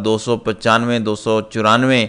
295, 294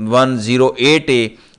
108A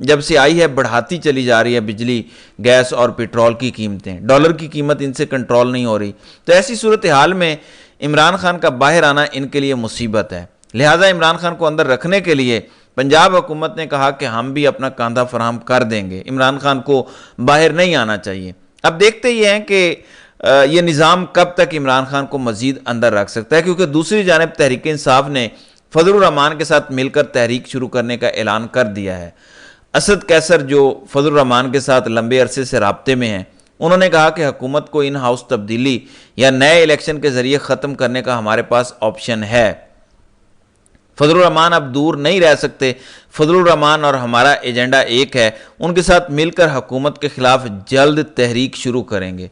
جب سے آئی ہے بڑھاتی چلی جا رہی ہے بجلی، گیس اور پیٹرول کی قیمتیں، ڈالر کی قیمت ان سے کنٹرول نہیں ہو رہی۔ تو ایسی صورتحال میں عمران خان کا باہر آنا ان کے لیے مصیبت ہے، لہٰذا عمران خان کو اندر رکھنے کے لیے پنجاب حکومت نے کہا کہ ہم بھی اپنا کاندھا فراہم کر دیں گے، عمران خان کو باہر نہیں آنا چاہیے۔ اب دیکھتے یہ ہیں کہ یہ نظام کب تک عمران خان کو مزید اندر رکھ سکتا ہے، کیونکہ دوسری جانب تحریک انصاف نے فضل الرحمان کے ساتھ مل کر تحریک شروع کرنے کا اعلان کر دیا ہے۔ اسد قیصر جو فضل الرحمان کے ساتھ لمبے عرصے سے رابطے میں ہیں، انہوں نے کہا کہ حکومت کو ان ہاؤس تبدیلی یا نئے الیکشن کے ذریعے ختم کرنے کا ہمارے پاس آپشن ہے۔ فضل الرحمان اب دور نہیں رہ سکتے، فضل الرحمان اور ہمارا ایجنڈا ایک ہے، ان کے ساتھ مل کر حکومت کے خلاف جلد تحریک شروع کریں گے۔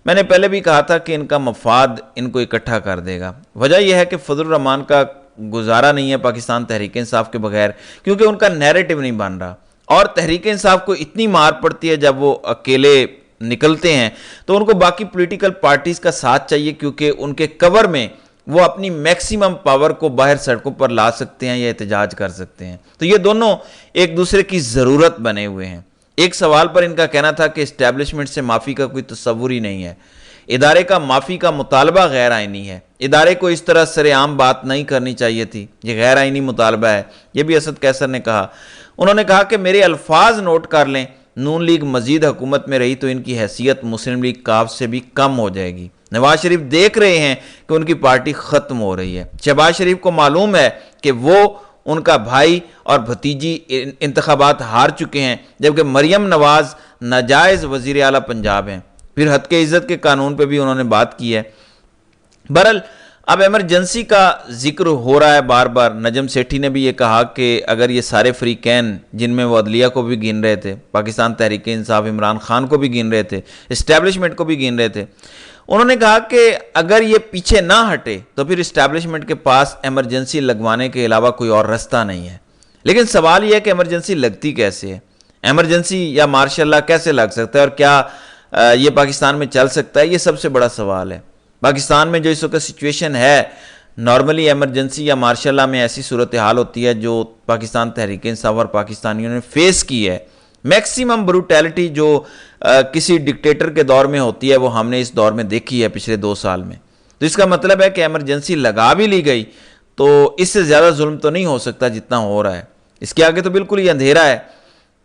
میں نے پہلے بھی کہا تھا کہ ان کا مفاد ان کو اکٹھا کر دے گا۔ وجہ یہ ہے کہ فضل الرحمان کا گزارا نہیں ہے پاکستان تحریک انصاف کے بغیر، کیونکہ ان کا نیریٹو نہیں بن رہا، اور تحریک انصاف کو اتنی مار پڑتی ہے جب وہ اکیلے نکلتے ہیں تو ان کو باقی پولیٹیکل پارٹیز کا ساتھ چاہیے، کیونکہ ان کے کور میں وہ اپنی میکسیمم پاور کو باہر سڑکوں پر لا سکتے ہیں یا احتجاج کر سکتے ہیں۔ تو یہ دونوں ایک دوسرے کی ضرورت بنے ہوئے ہیں۔ ایک سوال پر ان کا کہنا تھا کہ اسٹیبلشمنٹ سے معافی کا کوئی تصور ہی نہیں ہے، ادارے کا معافی کا مطالبہ غیر آئینی ہے، ادارے کو اس طرح سر عام بات نہیں کرنی چاہیے تھی، یہ غیر آئینی مطالبہ ہے، یہ بھی اسد قیصر نے کہا۔ انہوں نے کہا کہ میرے الفاظ نوٹ کر لیں، نون لیگ مزید حکومت میں رہی تو ان کی حیثیت مسلم لیگ کاف سے بھی کم ہو جائے گی۔ نواز شریف دیکھ رہے ہیں کہ ان کی پارٹی ختم ہو رہی ہے، شہباز شریف کو معلوم ہے کہ وہ، ان کا بھائی اور بھتیجی انتخابات ہار چکے ہیں، جبکہ مریم نواز ناجائز وزیر اعلیٰ پنجاب ہیں۔ پھر حد کے عزت کے قانون پہ بھی انہوں نے بات کی ہے۔ بہرحال اب ایمرجنسی کا ذکر ہو رہا ہے بار بار۔ نجم سیٹھی نے بھی یہ کہا کہ اگر یہ سارے فریقین جن میں وہ عدلیہ کو بھی گن رہے تھے، پاکستان تحریک انصاف عمران خان کو بھی گن رہے تھے، اسٹیبلشمنٹ کو بھی گن رہے تھے، انہوں نے کہا کہ اگر یہ پیچھے نہ ہٹے تو پھر اسٹیبلشمنٹ کے پاس ایمرجنسی لگوانے کے علاوہ کوئی اور رستہ نہیں ہے۔ لیکن سوال یہ ہے کہ ایمرجنسی لگتی کیسے ہے، ایمرجنسی یا مارشل لا کیسے لگ سکتا ہے، اور کیا یہ پاکستان میں چل سکتا ہے؟ یہ سب سے بڑا سوال ہے۔ پاکستان میں جو اس وقت سچویشن ہے، نارملی ایمرجنسی یا مارشل لا میں ایسی صورتحال ہوتی ہے جو پاکستان تحریک انصاف اور پاکستانیوں نے فیس کی ہے۔ میکسیمم بروٹیلٹی جو کسی ڈکٹیٹر کے دور میں ہوتی ہے وہ ہم نے اس دور میں دیکھی ہے پچھلے 2 سال میں۔ تو اس کا مطلب ہے کہ ایمرجنسی لگا بھی لی گئی تو اس سے زیادہ ظلم تو نہیں ہو سکتا جتنا ہو رہا ہے، اس کے آگے تو بالکل ہی اندھیرا ہے۔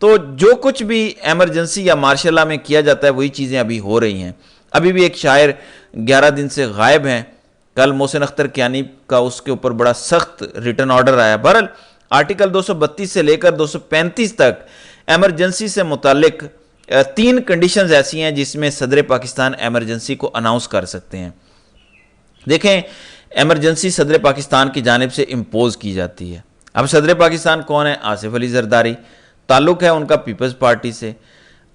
تو جو کچھ بھی ایمرجنسی یا مارشل لا میں کیا جاتا ہے وہی چیزیں ابھی ہو رہی ہیں۔ ابھی بھی ایک شاعر 11 دن سے غائب ہیں، کل محسن اختر کیانی کا اس کے اوپر بڑا سخت ریٹن آرڈر آیا۔ بہرحال آرٹیکل 232 سے لے کر 235 تک ایمرجنسی سے متعلق 3 کنڈیشنز ایسی ہیں جس میں صدر پاکستان ایمرجنسی کو اناؤنس کر سکتے ہیں۔ دیکھیں، ایمرجنسی صدر پاکستان کی جانب سے امپوز کی جاتی ہے۔ اب صدر پاکستان کون ہے؟ آصف علی زرداری، تعلق ہے ان کا پیپلز پارٹی سے۔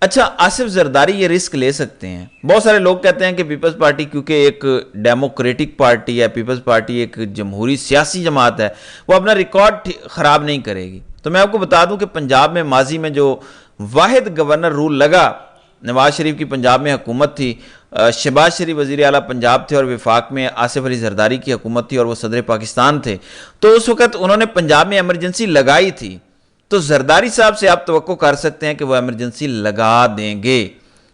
اچھا، آصف زرداری یہ رسک لے سکتے ہیں؟ بہت سارے لوگ کہتے ہیں کہ پیپلز پارٹی کیونکہ ایک ڈیموکریٹک پارٹی ہے، پیپلز پارٹی ایک جمہوری سیاسی جماعت ہے، وہ اپنا ریکارڈ خراب نہیں کرے گی۔ تو میں آپ کو بتا دوں کہ پنجاب میں ماضی میں جو واحد گورنر رول لگا، نواز شریف کی پنجاب میں حکومت تھی، شہباز شریف وزیر اعلیٰ پنجاب تھے، اور وفاق میں آصف علی زرداری کی حکومت تھی اور وہ صدر پاکستان تھے، تو اس وقت انہوں نے پنجاب میں ایمرجنسی لگائی تھی۔ تو زرداری صاحب سے آپ توقع کر سکتے ہیں کہ وہ ایمرجنسی لگا دیں گے،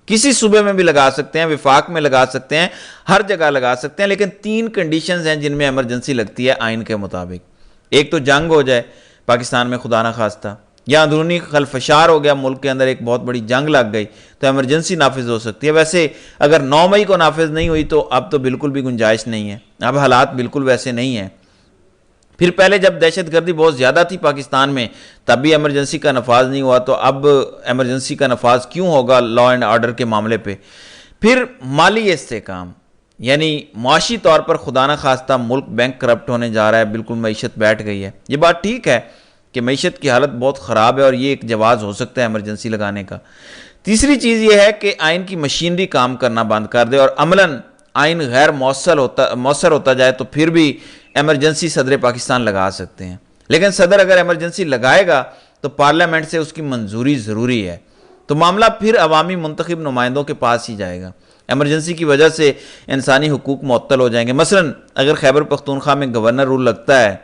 کسی صوبے میں بھی لگا سکتے ہیں، وفاق میں لگا سکتے ہیں، ہر جگہ لگا سکتے ہیں، لیکن 3 کنڈیشنز ہیں جن میں ایمرجنسی لگتی ہے آئین کے مطابق۔ ایک تو جنگ ہو جائے پاکستان میں خدا نہ خواستہ، یا اندرونی خلفشار ہو گیا، ملک کے اندر ایک بہت بڑی جنگ لگ گئی تو ایمرجنسی نافذ ہو سکتی ہے۔ ویسے اگر 9 مئی کو نافذ نہیں ہوئی تو اب تو بالکل بھی گنجائش نہیں ہے، اب حالات بالکل ویسے نہیں ہیں۔ پھر پہلے جب دہشت گردی بہت زیادہ تھی پاکستان میں تب بھی ایمرجنسی کا نفاذ نہیں ہوا، تو اب ایمرجنسی کا نفاذ کیوں ہوگا لا اینڈ آرڈر کے معاملے پہ؟ پھر مالی استحکام، یعنی معاشی طور پر خدا نہ خواستہ ملک بینک کرپٹ ہونے جا رہا ہے، بالکل معیشت بیٹھ گئی ہے۔ یہ بات ٹھیک ہے کہ معیشت کی حالت بہت خراب ہے اور یہ ایک جواز ہو سکتا ہے ایمرجنسی لگانے کا۔ تیسری چیز یہ ہے کہ آئین کی مشینری کام کرنا بند کر دے اور عملاً آئین غیر مؤثر ہوتا جائے تو پھر بھی ایمرجنسی صدر پاکستان لگا سکتے ہیں۔ لیکن صدر اگر ایمرجنسی لگائے گا تو پارلیمنٹ سے اس کی منظوری ضروری ہے، تو معاملہ پھر عوامی منتخب نمائندوں کے پاس ہی جائے گا۔ ایمرجنسی کی وجہ سے انسانی حقوق معطل ہو جائیں گے۔ مثلاً اگر خیبر پختونخوا میں گورنر رول لگتا ہے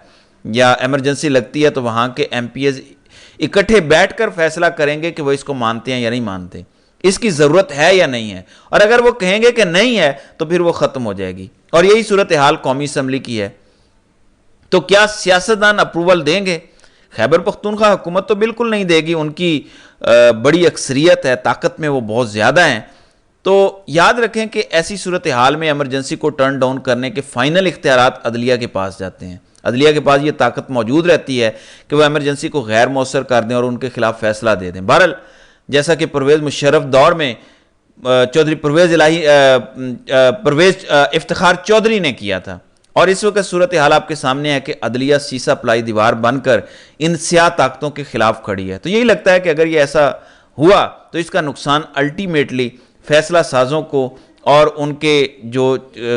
یا ایمرجنسی لگتی ہے تو وہاں کے ایم پی ایز اکٹھے بیٹھ کر فیصلہ کریں گے کہ وہ اس کو مانتے ہیں یا نہیں مانتے، اس کی ضرورت ہے یا نہیں ہے، اور اگر وہ کہیں گے کہ نہیں ہے تو پھر وہ ختم ہو جائے گی۔ اور یہی صورتحال قومی اسمبلی کی ہے۔ تو کیا سیاستدان اپروول دیں گے؟ خیبر پختونخوا حکومت تو بالکل نہیں دے گی، ان کی بڑی اکثریت ہے، طاقت میں وہ بہت زیادہ ہیں۔ تو یاد رکھیں کہ ایسی صورتحال میں ایمرجنسی کو ٹرن ڈاؤن کرنے کے فائنل اختیارات عدلیہ کے پاس جاتے ہیں۔ عدلیہ کے پاس یہ طاقت موجود رہتی ہے کہ وہ ایمرجنسی کو غیر مؤثر کر دیں اور ان کے خلاف فیصلہ دے دیں۔ بہرحال جیسا کہ پرویز مشرف دور میں چودھری پرویز افتخار چودھری نے کیا تھا، اور اس وقت صورتحال آپ کے سامنے ہے کہ عدلیہ سیسا پلائی دیوار بن کر ان سیاہ طاقتوں کے خلاف کھڑی ہے۔ تو یہی لگتا ہے کہ اگر یہ ایسا ہوا تو اس کا نقصان الٹیمیٹلی فیصلہ سازوں کو اور ان کے جو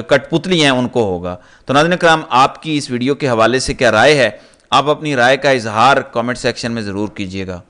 کٹ پتلی ہیں ان کو ہوگا۔ تو ناظرین کرام، آپ کی اس ویڈیو کے حوالے سے کیا رائے ہے؟ آپ اپنی رائے کا اظہار کامنٹ سیکشن میں ضرور کیجیے گا۔